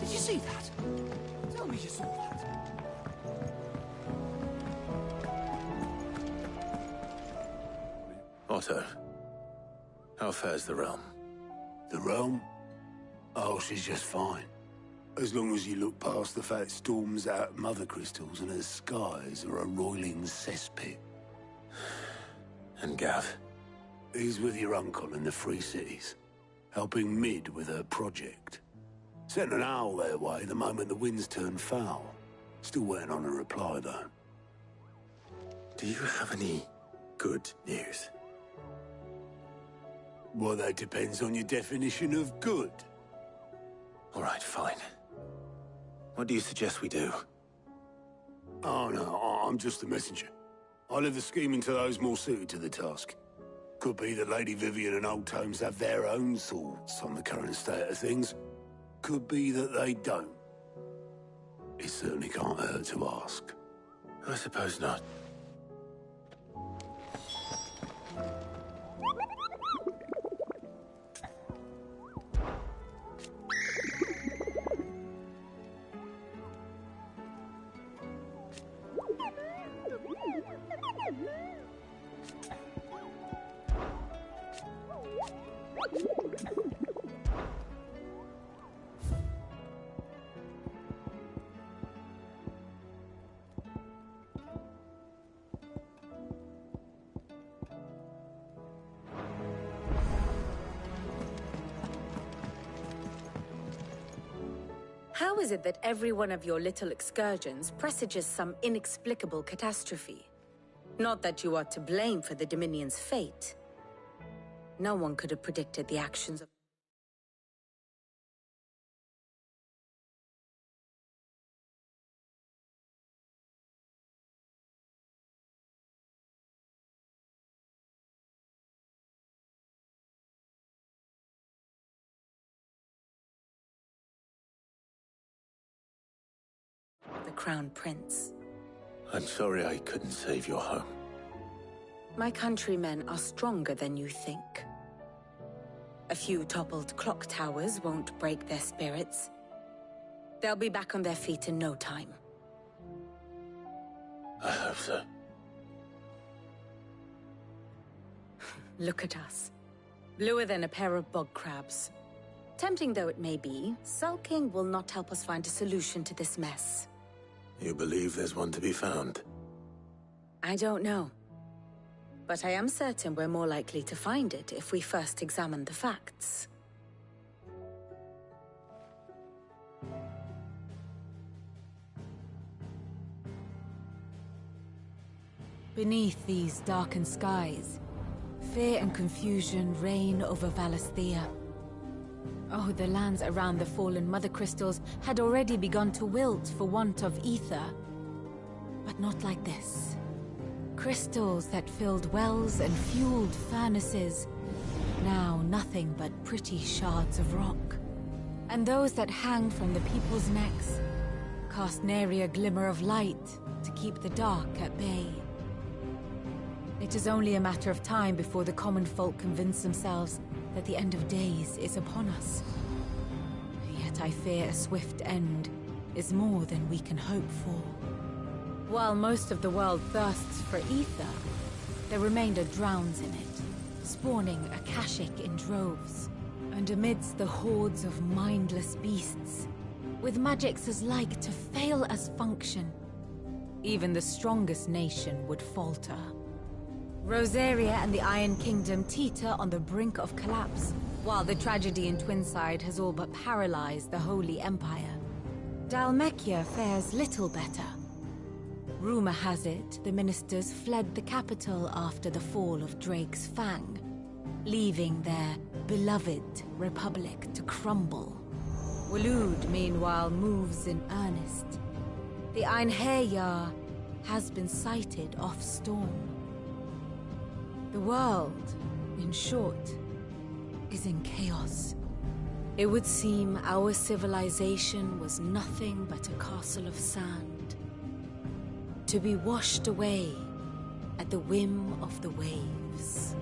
Did you see that? Tell me you saw that. Otto, how fares the realm? The realm? Oh, she's just fine. As long as you look past the fact storms out mother crystals and her skies are a roiling cesspit. And Gav? He's with your uncle in the Free Cities, helping Mid with her project. Sent an owl their way the moment the winds turned foul. Still waiting on a reply, though. Do you have any good news? Well, that depends on your definition of good. All right, fine. What do you suggest we do? Oh, no, I'm just the messenger. I leave the scheming to those more suited to the task. Could be that Lady Vivian and Old Tomes have their own thoughts on the current state of things. Could be that they don't. It certainly can't hurt to ask. I suppose not. How is it that every one of your little excursions presages some inexplicable catastrophe? Not that you are to blame for the Dominion's fate. No one could have predicted the actions of... the Crown Prince. I'm sorry I couldn't save your home. My countrymen are stronger than you think. A few toppled clock towers won't break their spirits. They'll be back on their feet in no time. I hope so. Look at us. Bluer than a pair of bog crabs. Tempting though it may be, sulking will not help us find a solution to this mess. You believe there's one to be found? I don't know. But I am certain we're more likely to find it if we first examine the facts. Beneath these darkened skies, fear and confusion reign over Valisthea. Oh, the lands around the fallen Mother Crystals had already begun to wilt for want of ether. But not like this. Crystals that filled wells and fueled furnaces, now nothing but pretty shards of rock. And those that hang from the people's necks cast nary a glimmer of light to keep the dark at bay. It is only a matter of time before the common folk convince themselves that the end of days is upon us. Yet I fear a swift end is more than we can hope for. While most of the world thirsts for ether, the remainder drowns in it, spawning Akashic in droves. And amidst the hordes of mindless beasts, with magics as like to fail as function, even the strongest nation would falter. Rosaria and the Iron Kingdom teeter on the brink of collapse, while the tragedy in Twinside has all but paralyzed the Holy Empire. Dalmekia fares little better. Rumor has it the ministers fled the capital after the fall of Drake's Fang, leaving their beloved republic to crumble. Waloed, meanwhile, moves in earnest. The Einherjar has been sighted off-storm. The world, in short, is in chaos. It would seem our civilization was nothing but a castle of sand, to be washed away at the whim of the waves.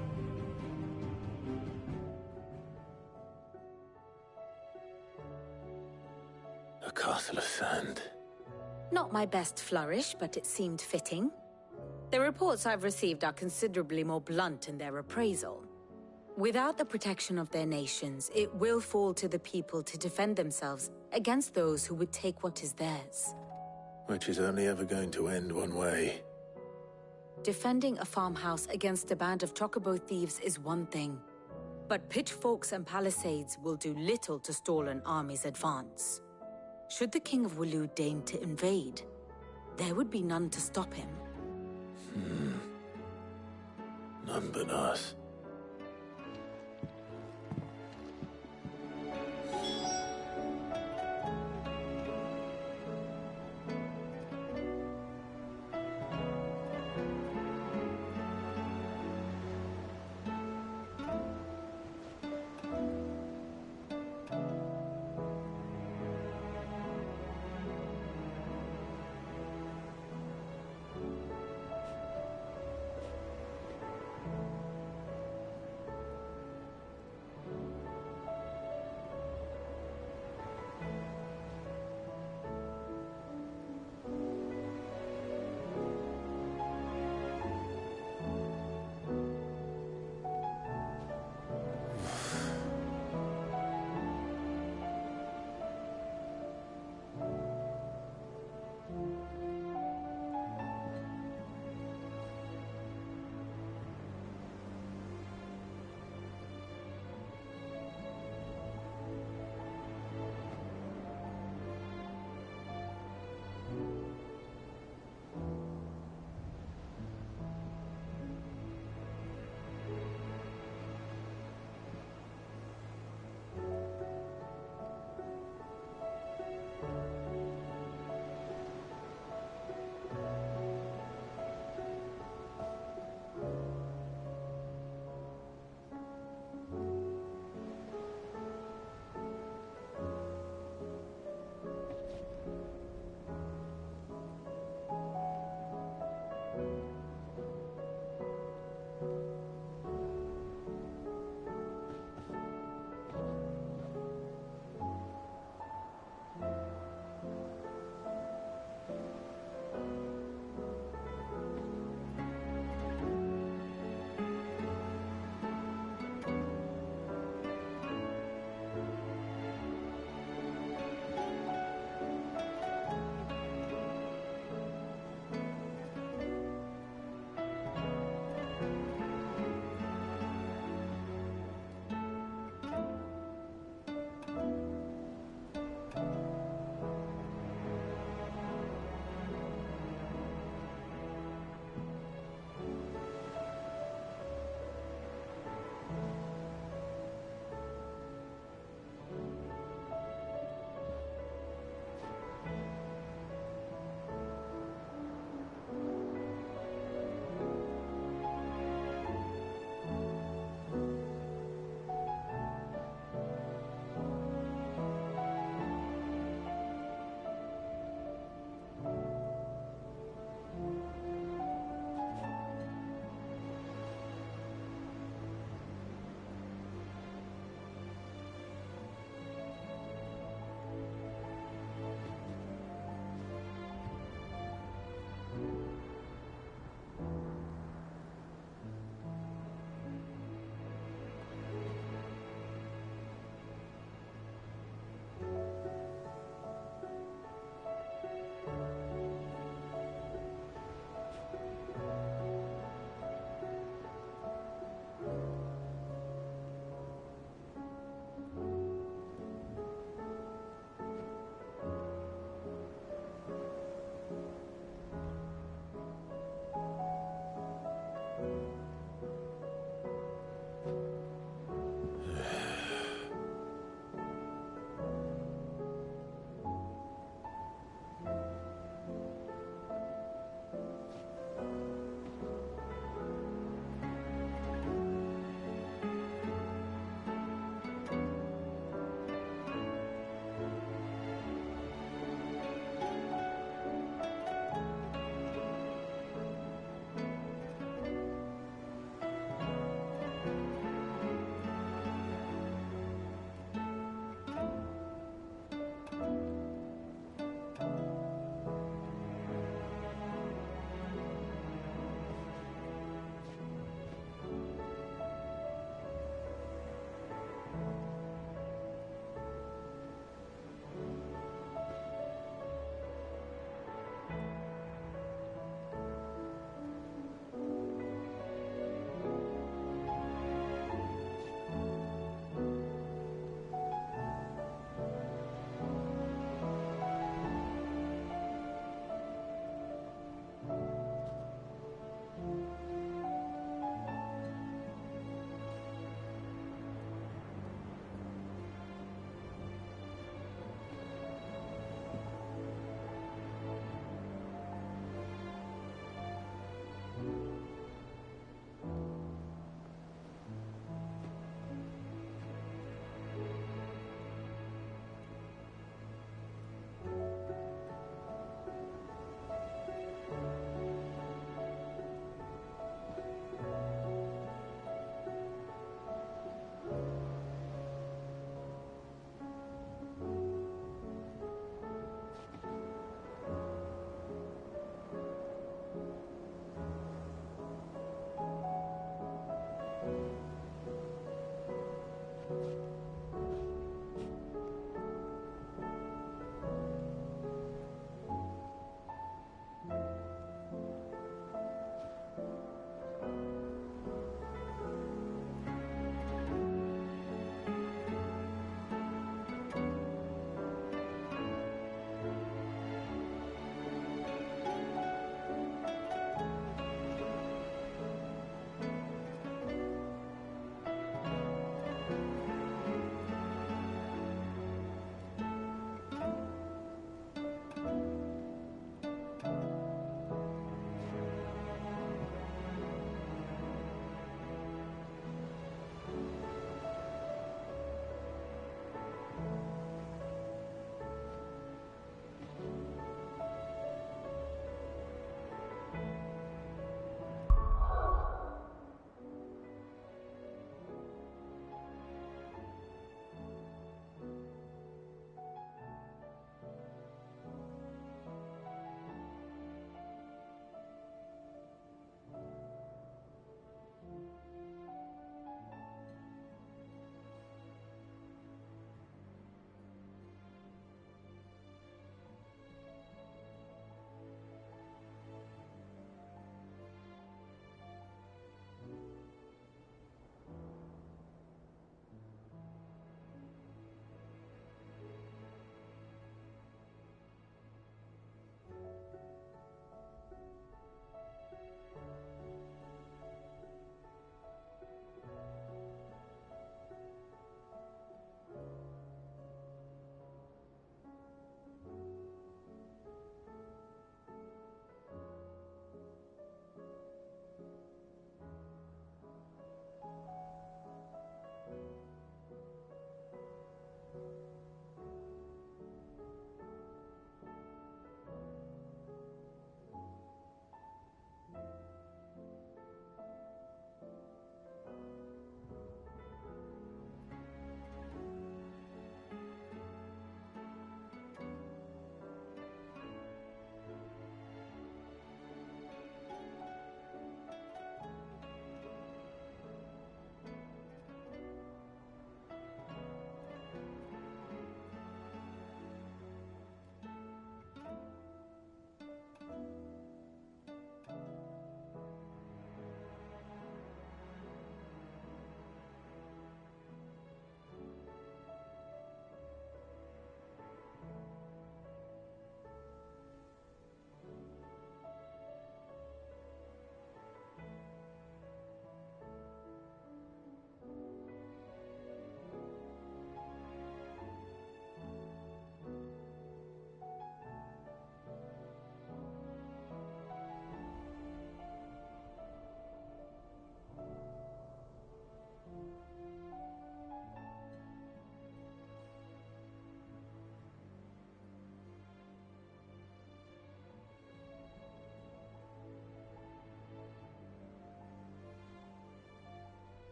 castle of sand. Not my best flourish, but it seemed fitting. The reports I've received are considerably more blunt in their appraisal. Without the protection of their nations, it will fall to the people to defend themselves against those who would take what is theirs. Which is only ever going to end one way. Defending a farmhouse against a band of chocobo thieves is one thing, but pitchforks and palisades will do little to stall an army's advance. Should the King of Waloed deign to invade, there would be none to stop him. None but us.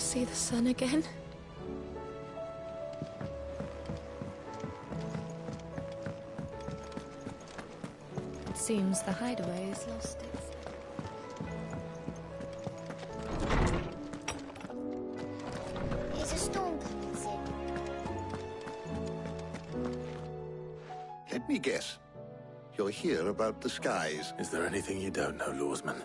to see the sun again. It seems the hideaway has lost its... Is a storm coming, Sid? Let me guess. You're here about the skies. Is there anything you don't know, Lawsman?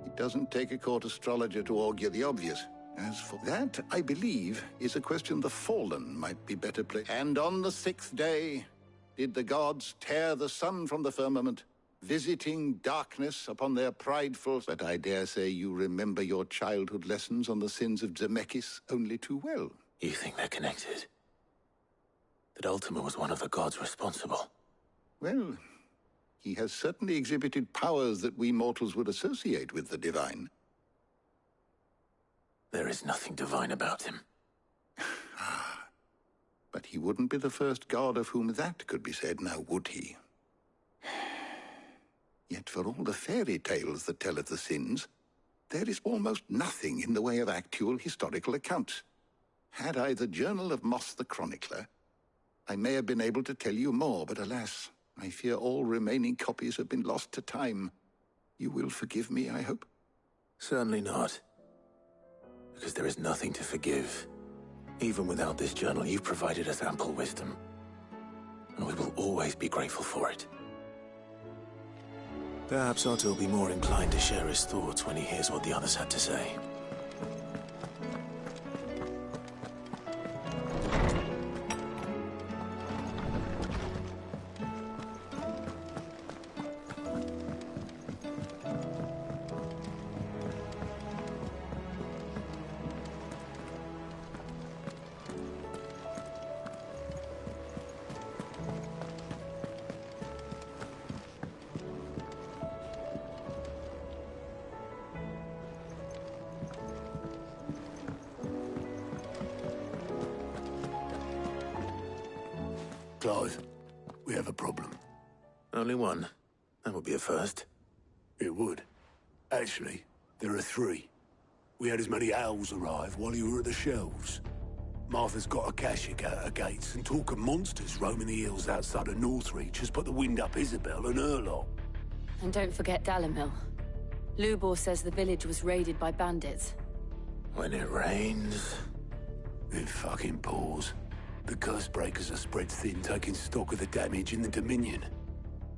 It doesn't take a court astrologer to augur the obvious. As for that, I believe, is a question the Fallen might be better placed. And on the 6th day, did the gods tear the sun from the firmament, visiting darkness upon their prideful... But I dare say you remember your childhood lessons on the sins of Zemeckis only too well. You think they're connected? That Ultima was one of the gods responsible? Well, he has certainly exhibited powers that we mortals would associate with the divine. There is nothing divine about him. But he wouldn't be the first god of whom that could be said, now would he? Yet for all the fairy tales that tell of the sins, there is almost nothing in the way of actual historical accounts. Had I the Journal of Moss the Chronicler, I may have been able to tell you more, but alas, I fear all remaining copies have been lost to time. You will forgive me, I hope? Certainly not. Because there is nothing to forgive. Even without this journal, you've provided us ample wisdom. And we will always be grateful for it. Perhaps Otto will be more inclined to share his thoughts when he hears what the others had to say. Clive, we have a problem. Only one. That would be a first. It would. Actually, there are 3. We had as many owls arrive while you were at the shelves. Martha's got a Akashic at her gates, and talk of monsters roaming the hills outside of Northreach has put the wind up Isabel and her lot. And don't forget Dalimil. Lubor says the village was raided by bandits. When it rains... It fucking pours. The curse breakers are spread thin, taking stock of the damage in the Dominion.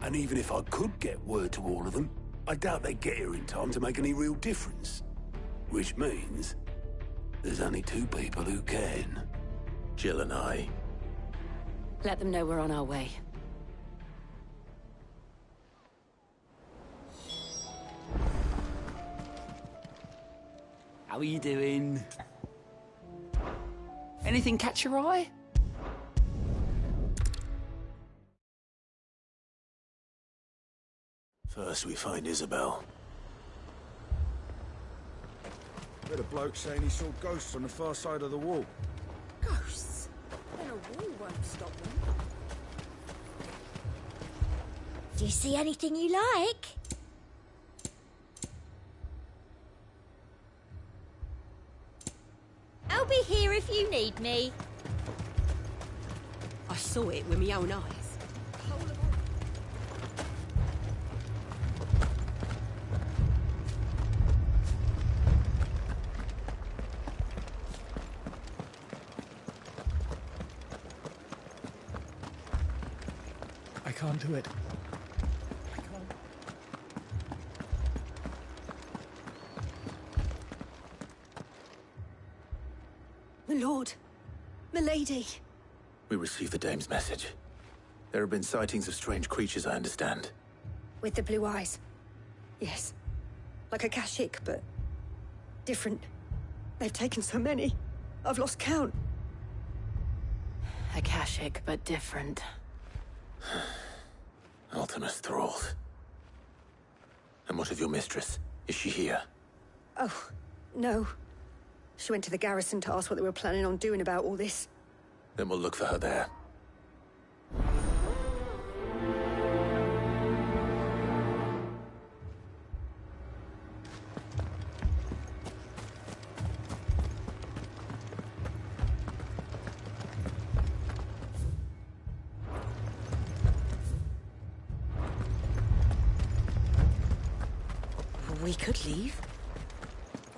And even if I could get word to all of them, I doubt they'd get here in time to make any real difference. Which means there's only 2 people who can. Jill and I. Let them know we're on our way. How are you doing? Anything catch your eye? First we find Isabel. Heard a bloke saying he saw ghosts on the far side of the wall. Ghosts? Then a wall won't stop them. Do you see anything you like? I'll be here if you need me. I saw it with my own eyes. I can't do it. My lord. My lady. We received the dame's message. There have been sightings of strange creatures, I understand. With the blue eyes. Yes. Like a Akashic, but different. They've taken so many. I've lost count. Akashic, but different. Ultima's thralls. And what of your mistress? Is she here? Oh, no. She went to the garrison to ask what they were planning on doing about all this. Then we'll look for her there. We could leave.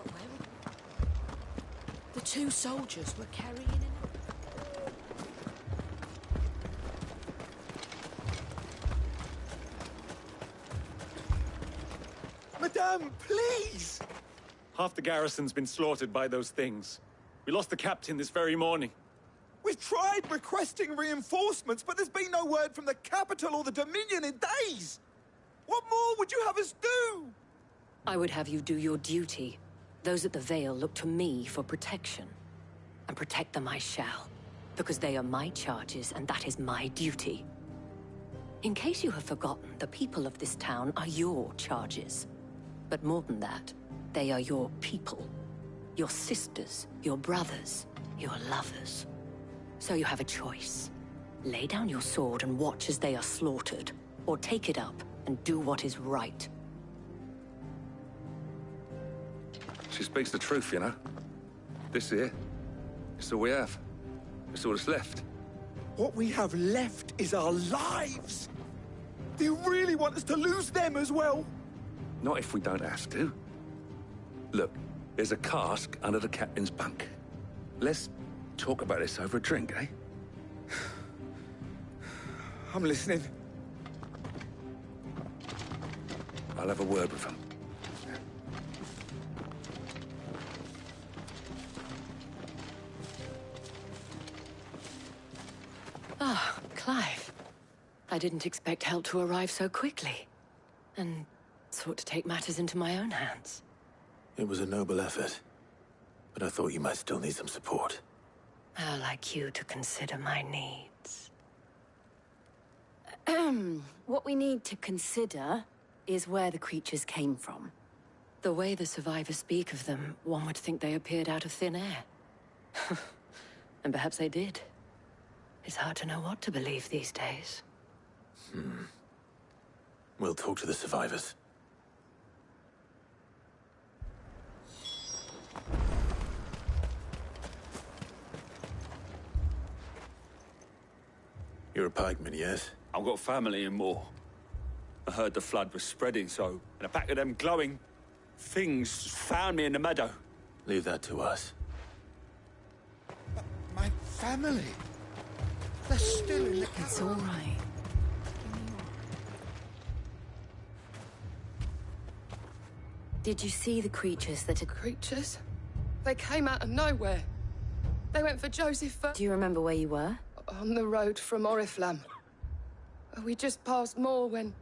But where the two soldiers were carrying it. Madame, please! Half the garrison's been slaughtered by those things. We lost the captain this very morning. We've tried requesting reinforcements, but there's been no word from the capital or the Dominion in days! What more would you have us do? I would have you do your duty. Those at the Vale look to me for protection. And protect them I shall. Because they are my charges, and that is my duty. In case you have forgotten, the people of this town are your charges. But more than that, they are your people. Your sisters, your brothers, your lovers. So you have a choice. Lay down your sword and watch as they are slaughtered, or take it up and do what is right. She speaks the truth, you know. This here, it's all we have. It's all that's left. What we have left is our lives! Do you really want us to lose them as well? Not if we don't have to. Look, there's a cask under the captain's bunk. Let's talk about this over a drink, eh? I'm listening. I'll have a word with him. Ah, Clive. I didn't expect help to arrive so quickly. And sought to take matters into my own hands. It was a noble effort, but I thought you might still need some support. I'd like you to consider my needs. What we need to consider is where the creatures came from. The way the survivors speak of them, one would think they appeared out of thin air. And perhaps they did. It's hard to know what to believe these days. We'll talk to the survivors. You're a pikeman, yes? I've got family in Moor. I heard the flood was spreading, so... And a pack of them glowing things found me in the meadow. Leave that to us. My family? They're still in the... It's all right. Did you see the creatures that had... Creatures? They came out of nowhere. They went for Joseph Do you remember where you were? on the road from Oriflamme. We just passed Moor when...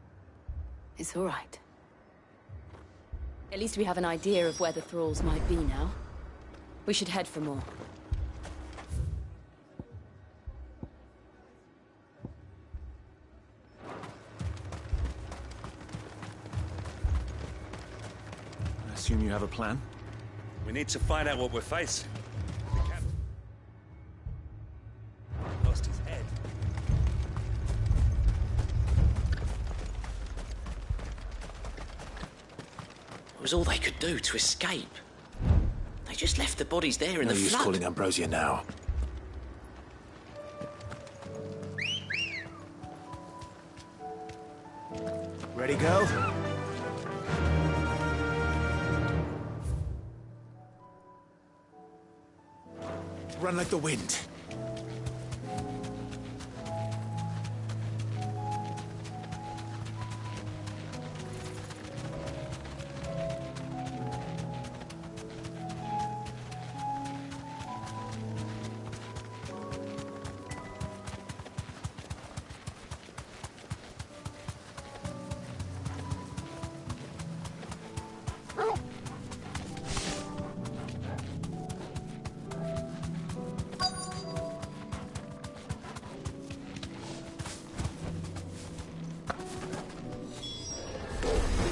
It's all right. At least we have an idea of where the thralls might be now. We should head for more. I assume you have a plan? We need to find out what we're facing. The captain lost his head. It was all they could do to escape. They just left the bodies there in No the use flood. calling Ambrosia now. Ready, girl? Run like the wind.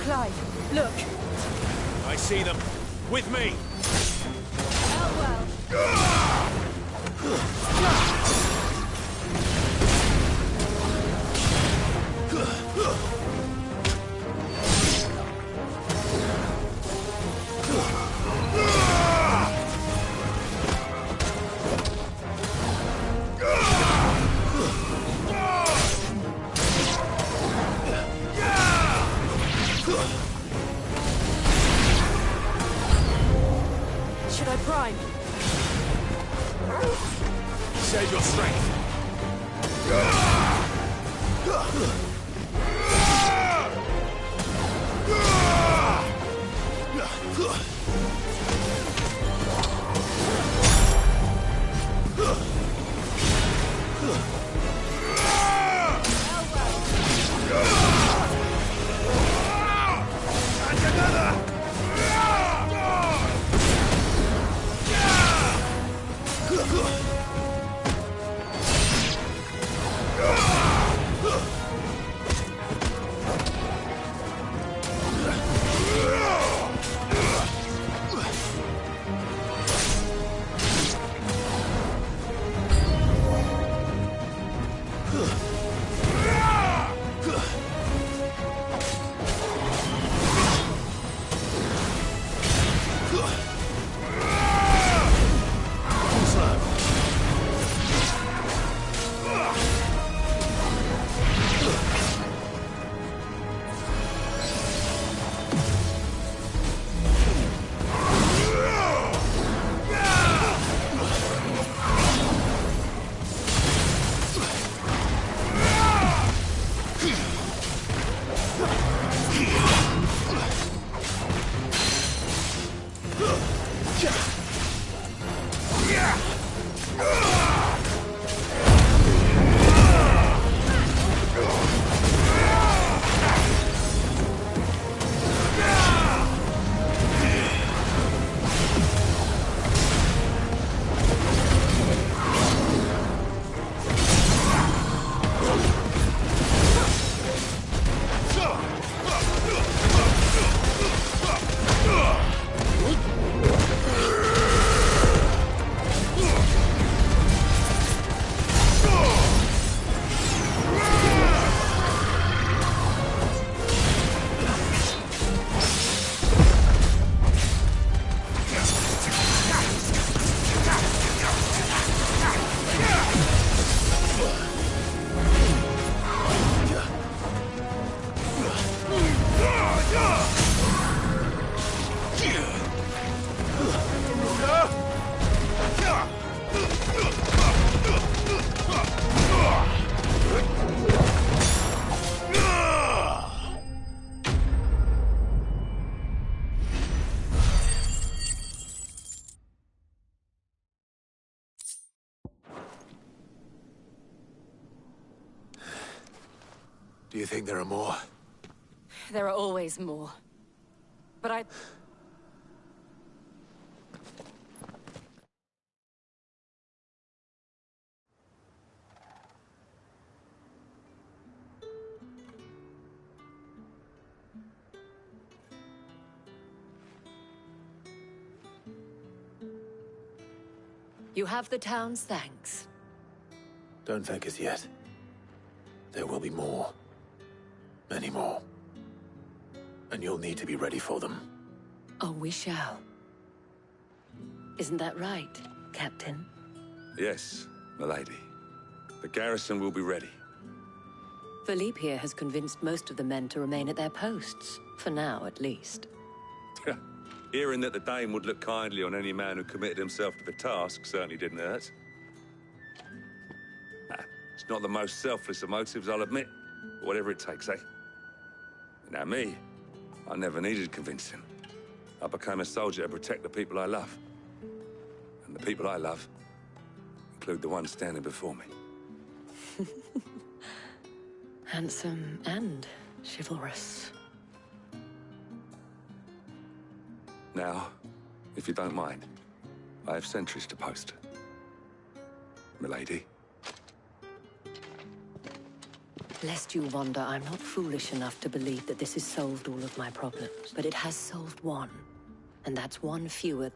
Clive, look! I see them. With me! your strength. Do you think there are more? There are always more. But I... You have the town's thanks. Don't thank us yet. There will be more. Many more. And you'll need to be ready for them. Oh, we shall. Isn't that right, Captain? Yes, milady. The garrison will be ready. Philippe here has convinced most of the men to remain at their posts. For now, at least. Hearing that the Dane would look kindly on any man who committed himself to the task certainly didn't hurt. It's not the most selfless of motives, I'll admit. But whatever it takes, eh? Now me, I never needed convincing. I became a soldier to protect the people I love. And the people I love include the one standing before me. Handsome and chivalrous. Now, if you don't mind, I have sentries to post. Milady. Lest you wonder, I'm not foolish enough to believe that this has solved all of my problems. But it has solved one. And that's one fewer.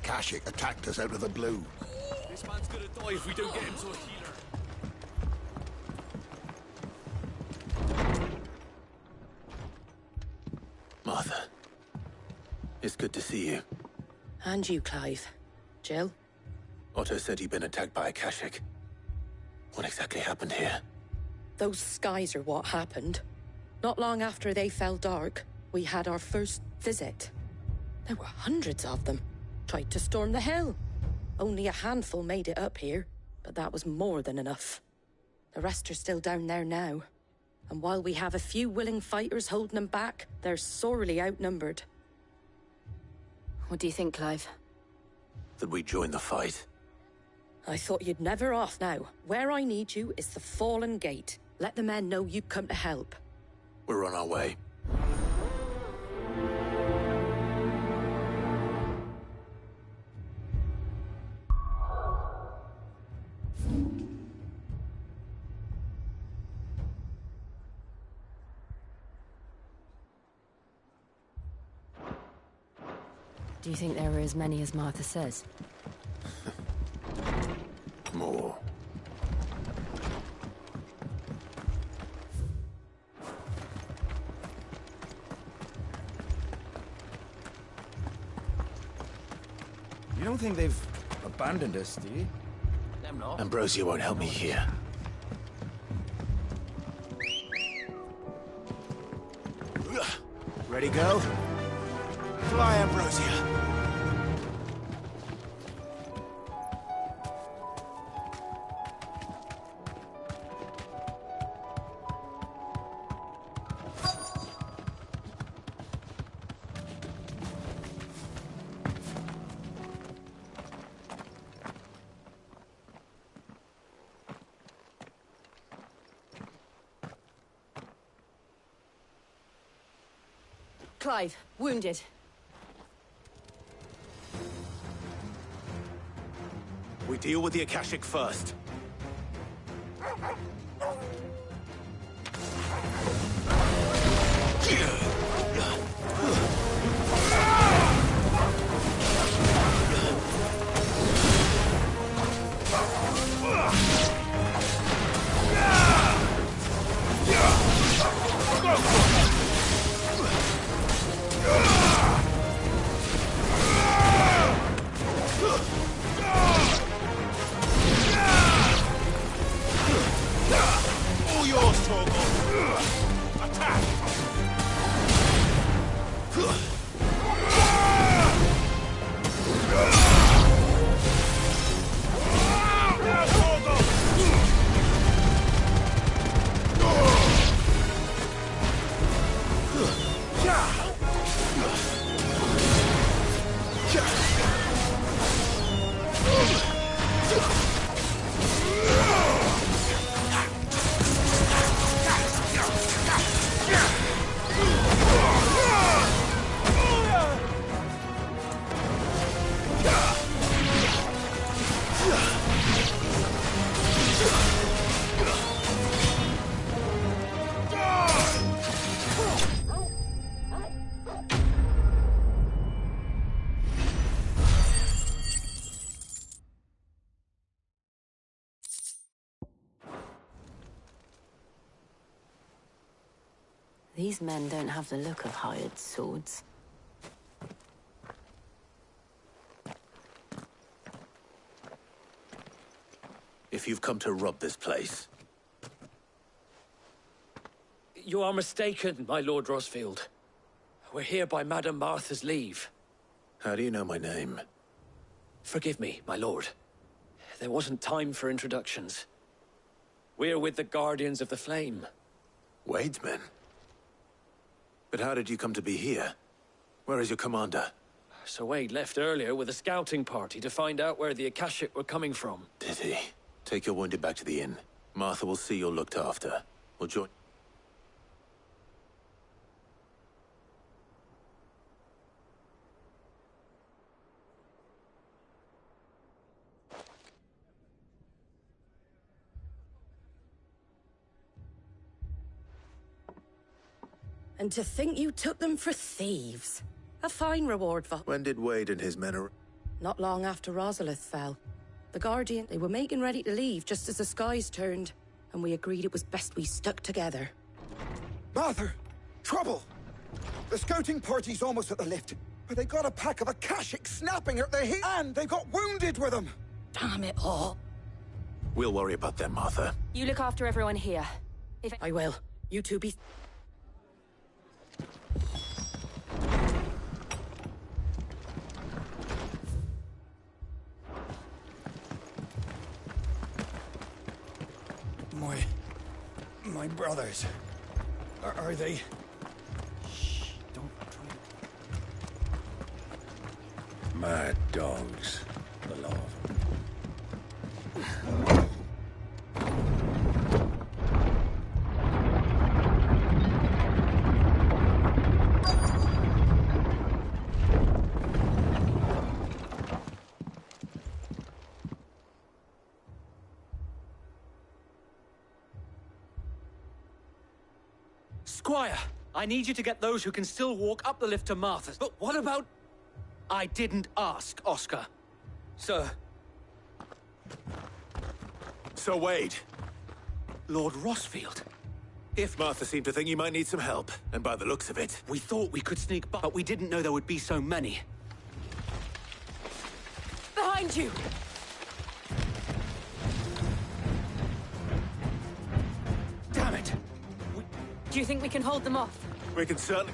Akashic attacked us out of the blue. This man's gonna die if we don't get him to a healer. Martha. It's good to see you. And you, Clive. Jill? Otto said you'd been attacked by Akashic. What exactly happened here? Those skies are what happened. Not long after they fell dark, we had our first visit. There were hundreds of them. Tried to storm the hill. Only a handful made it up here, but that was more than enough. The rest are still down there now. And while we have a few willing fighters holding them back, they're sorely outnumbered. What do you think, Clive? That we join the fight. I thought you'd never off now. Where I need you is the Fallen Gate. Let the men know you've come to help. We're on our way. Do you think there were as many as Martha says? More. You don't think they've abandoned us, do you? Them not. Ambrosia won't help me here. Ready, go? Fly, Ambrosia. Clive, wounded. We deal with the Akashic first. These men don't have the look of hired swords. If you've come to rob this place... You are mistaken, my Lord Rosfield. We're here by Madame Martha's leave. How do you know my name? Forgive me, my lord. There wasn't time for introductions. We're with the Guardians of the Flame. Wade's men? But how did you come to be here? Where is your commander? Sir Wade left earlier with a scouting party to find out where the Akashic were coming from. Did he? Take your wounded back to the inn. Martha will see you're looked after. We'll join... And to think you took them for thieves. A fine reward for... When did Wade and his men arrive? Not long after Rosalith fell. The Guardian, they were making ready to leave just as the skies turned, and we agreed it was best we stuck together. Martha! Trouble! The scouting party's almost at the lift, but they got a pack of Akashic snapping at their heels, and they got wounded with them! Damn it all. We'll worry about them, Martha. You look after everyone here. I will. You two be... My brothers. Are they... Shh, don't try to... Mad dogs. The law of them. Squire, I need you to get those who can still walk up the lift to Martha's. But what about... I didn't ask, Oscar. Sir. So, Wade. Lord Rossfield. If Martha seemed to think you might need some help, and by the looks of it... We thought we could sneak by, but we didn't know there would be so many. Behind you! Damn it! Do you think we can hold them off? We can certainly...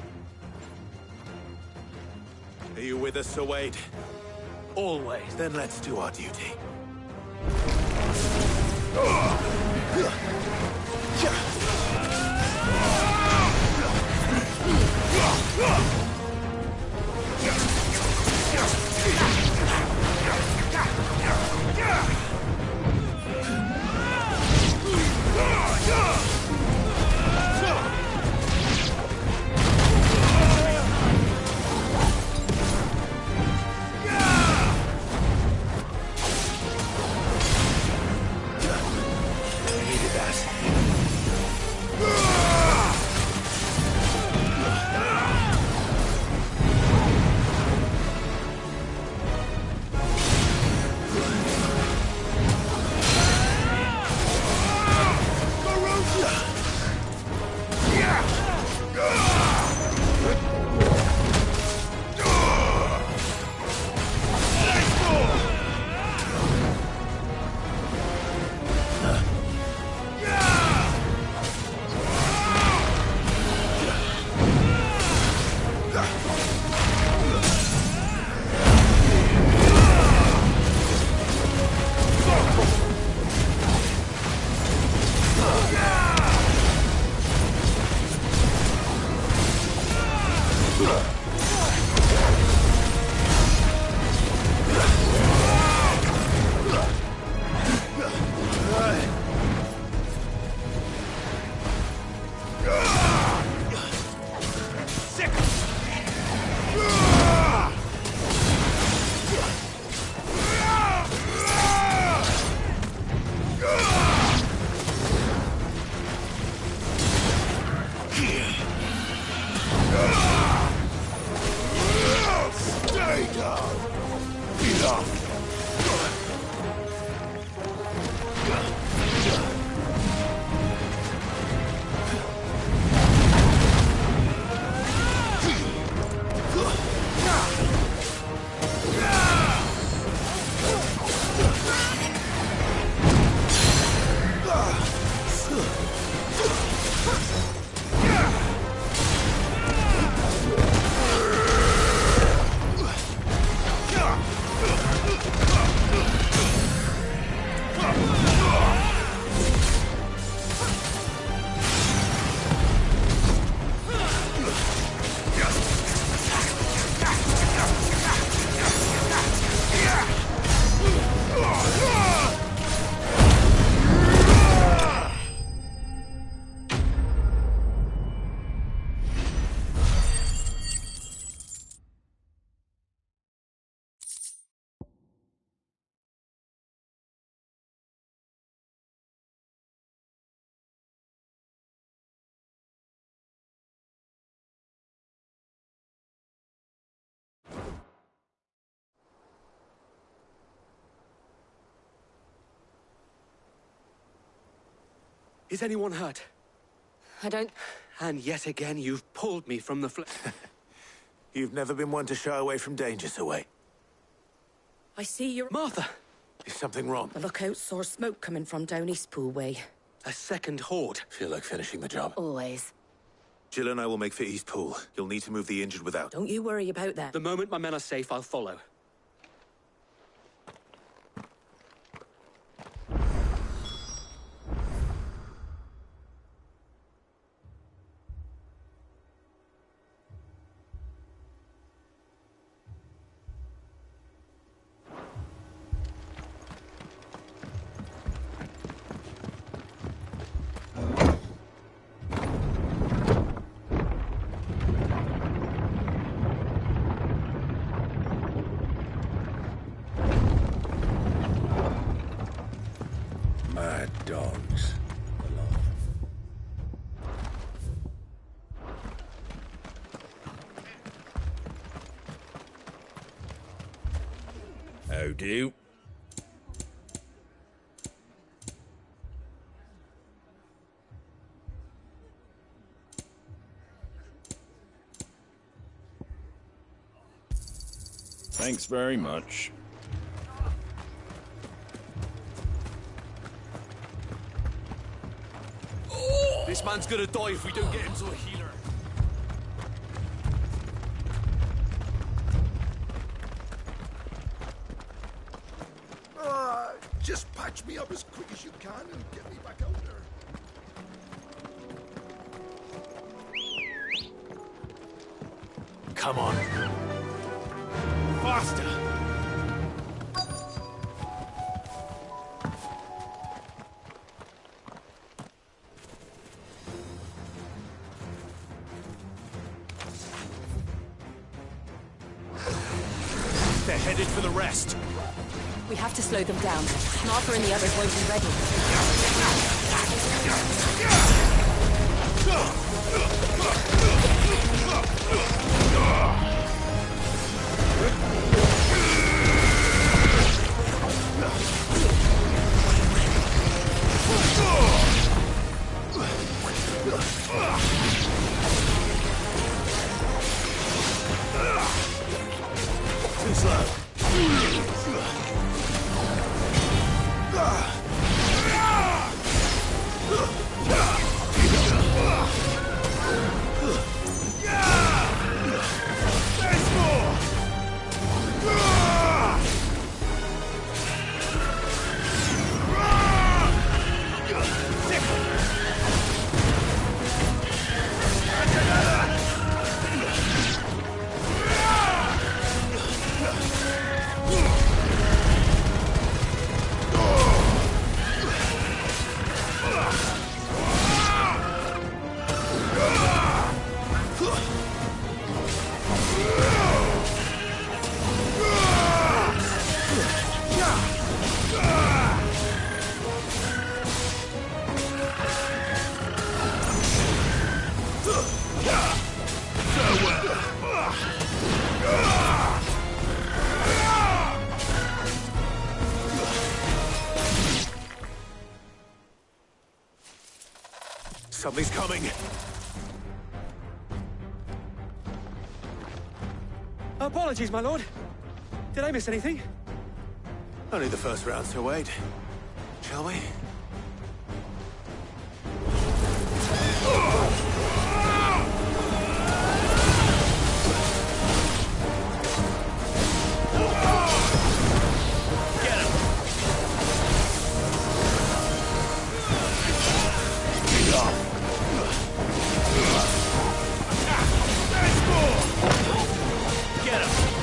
Are you with us, Sir Wade? Always. Then let's do our duty. Is anyone hurt? I don't... And yet again, you've pulled me from the You've never been one to shy away from danger, Sir Wei. I see you're... Martha! Is something wrong? The lookout saw smoke coming from down East Pool way. A second horde. Feel like finishing the job? Always. Jill and I will make for East Pool. You'll need to move the injured without. Don't you worry about that. The moment my men are safe, I'll follow. Mad dogs. How do? Thanks very much. This man's gonna die if we don't get him to a healer. Just patch me up as quick as you can and get me back out there. Come on. Faster! They're headed for the rest. We have to slow them down. Martha and the others won't be ready. Too slow. Something's coming. Apologies, my lord. Did I miss anything? Only the first round, Sir Wade. Shall we? Get him!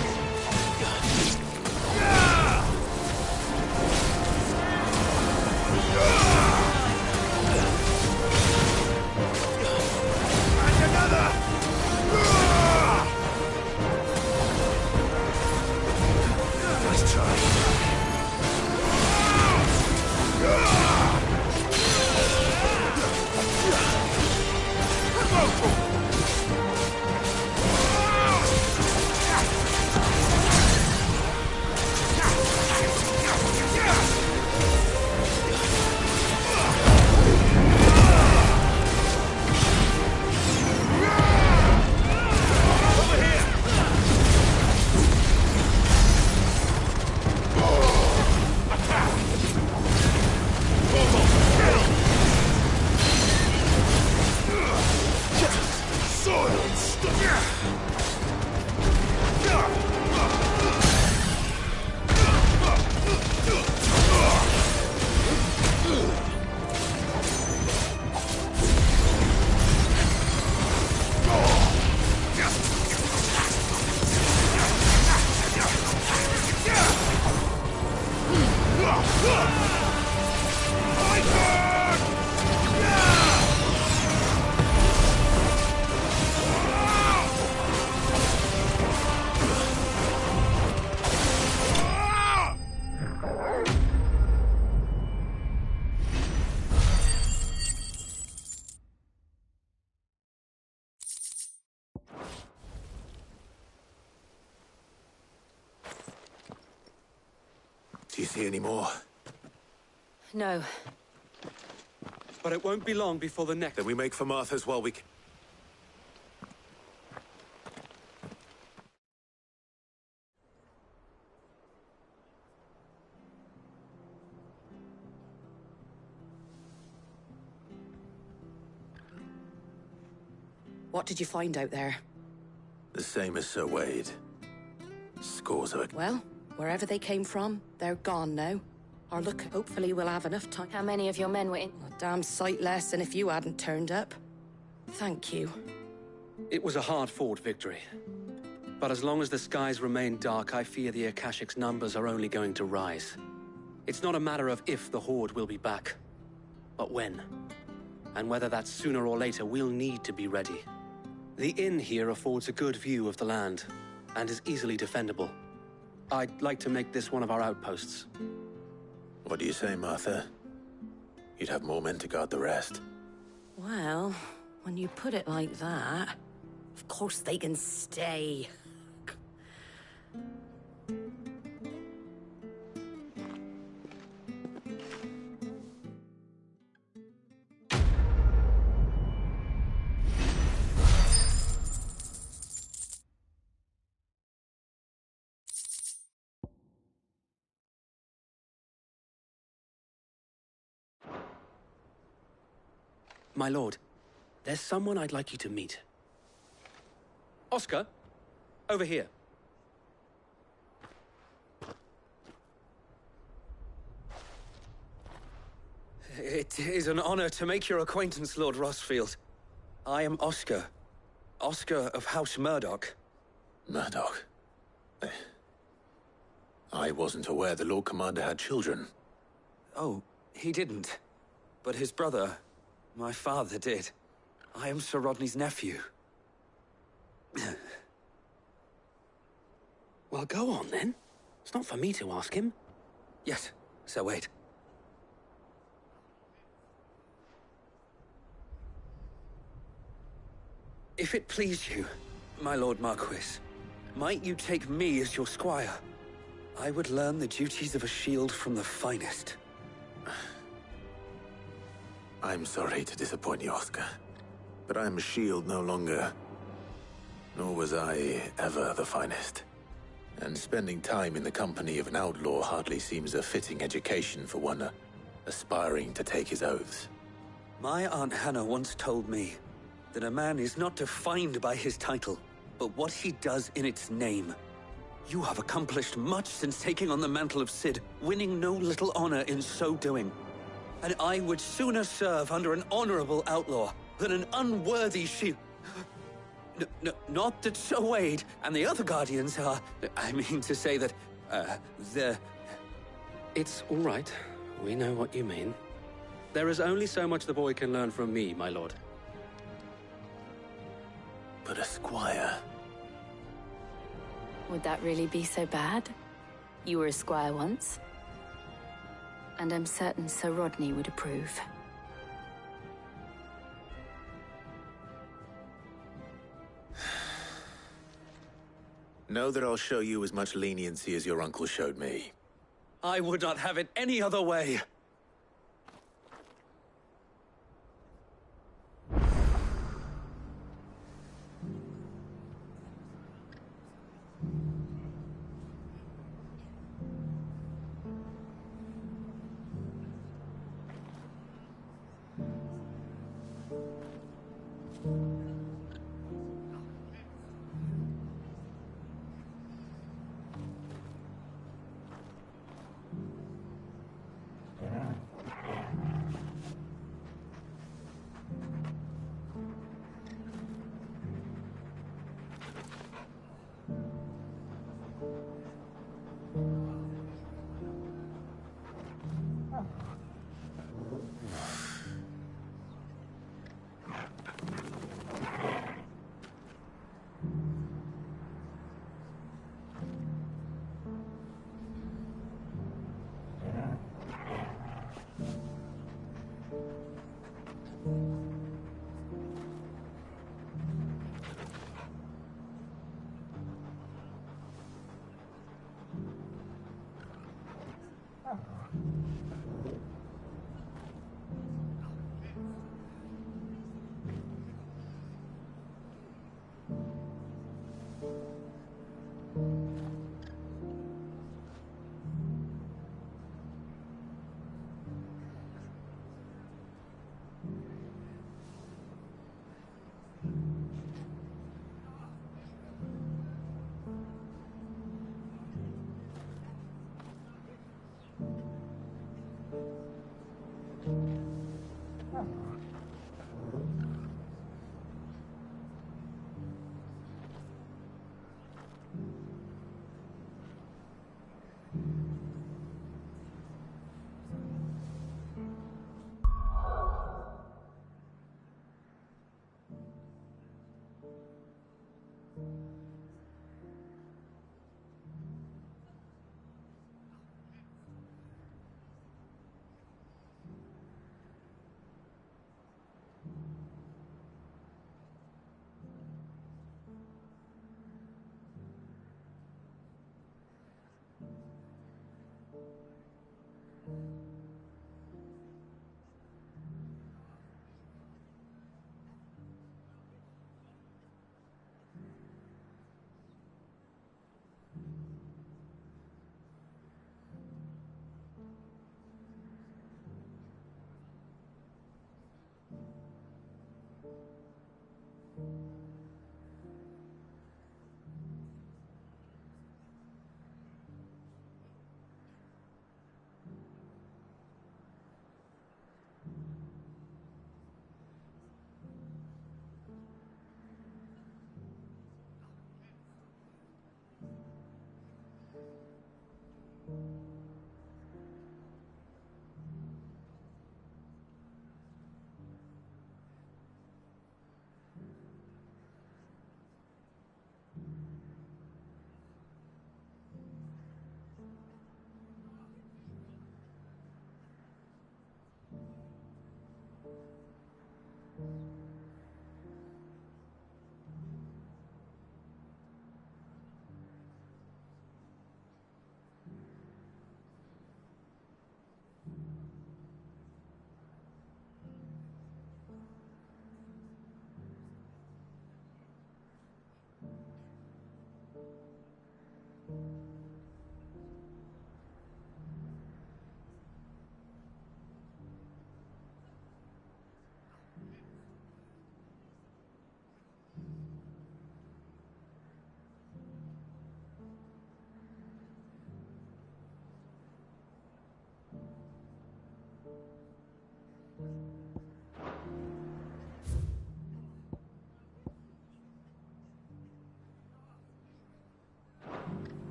Do you see any more? No. But it won't be long before the next... Then we make for Martha's while we can. What did you find out there? The same as Sir Wade. Scores of it. Well, wherever they came from, they're gone now. Or look, hopefully we'll have enough time. How many of your men were in? A damn sight less than if you hadn't turned up. Thank you. It was a hard-fought victory. But as long as the skies remain dark, I fear the Akashic's numbers are only going to rise. It's not a matter of if the Horde will be back, but when. And whether that's sooner or later, we'll need to be ready. The inn here affords a good view of the land, and is easily defendable. I'd like to make this one of our outposts. What do you say, Martha? You'd have more men to guard the rest. Well, when you put it like that, of course they can stay. My lord, there's someone I'd like you to meet. Oscar, over here. It is an honor to make your acquaintance, Lord Rossfield. I am Oscar. Oscar of House Murdoch. Murdoch? I wasn't aware the Lord Commander had children. Oh, he didn't. But his brother, my father, did. I am Sir Rodney's nephew. Well, go on, then. It's not for me to ask him. Yes, Sir Wade. If it please you, my Lord Marquis, might you take me as your squire? I would learn the duties of a shield from the finest. I'm sorry to disappoint you, Oscar, but I'm a shield no longer. Nor was I ever the finest. And spending time in the company of an outlaw hardly seems a fitting education for one aspiring to take his oaths. My Aunt Hannah once told me that a man is not defined by his title, but what he does in its name. You have accomplished much since taking on the mantle of Cid, winning no little honor in so doing. And I would sooner serve under an honorable outlaw than an unworthy shield. Not that Sir Wade and the other Guardians are... I mean to say that, they're... It's all right. We know what you mean. There is only so much the boy can learn from me, my lord. But a squire... Would that really be so bad? You were a squire once. And I'm certain Sir Rodney would approve. Know that I'll show you as much leniency as your uncle showed me. I would not have it any other way.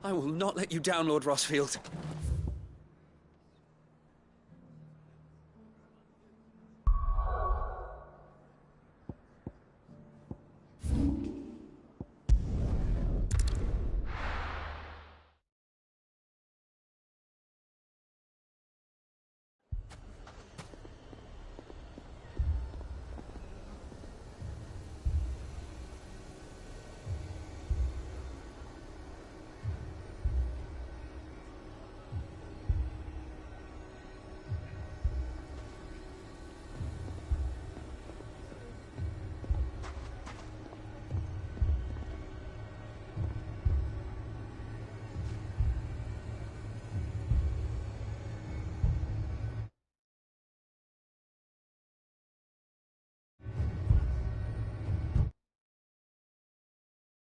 I will not let you down, Lord Rossfield.